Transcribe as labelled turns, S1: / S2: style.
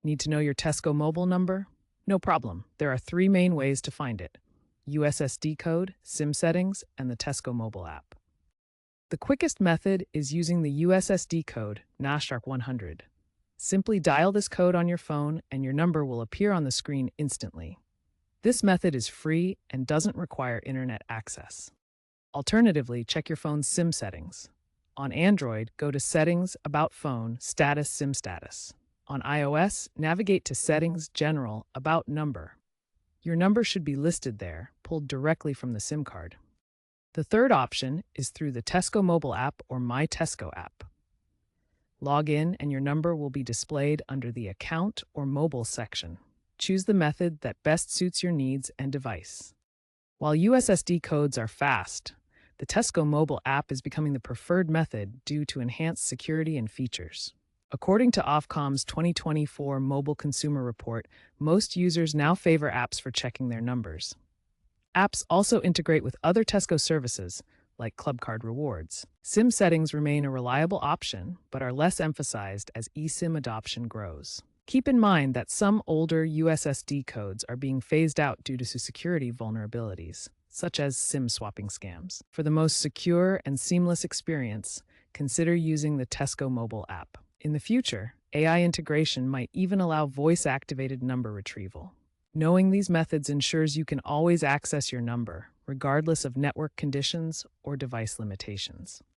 S1: Need to know your Tesco Mobile number? No problem. There are three main ways to find it: USSD code, SIM settings, and the Tesco Mobile app. The quickest method is using the USSD code, #100. Simply dial this code on your phone and your number will appear on the screen instantly. This method is free and doesn't require internet access. Alternatively, check your phone's SIM settings. On Android, go to Settings, About Phone, Status, SIM Status. On iOS, navigate to Settings, General, About Number. Your number should be listed there, pulled directly from the SIM card. The third option is through the Tesco Mobile app or My Tesco app. Log in and your number will be displayed under the Account or Mobile section. Choose the method that best suits your needs and device. While USSD codes are fast, the Tesco Mobile app is becoming the preferred method due to enhanced security and features. According to Ofcom's 2024 Mobile Consumer Report, most users now favor apps for checking their numbers. Apps also integrate with other Tesco services, like Club Card Rewards. SIM settings remain a reliable option, but are less emphasized as eSIM adoption grows. Keep in mind that some older USSD codes are being phased out due to security vulnerabilities, such as SIM swapping scams. For the most secure and seamless experience, consider using the Tesco Mobile app. In the future, AI integration might even allow voice-activated number retrieval. Knowing these methods ensures you can always access your number, regardless of network conditions or device limitations.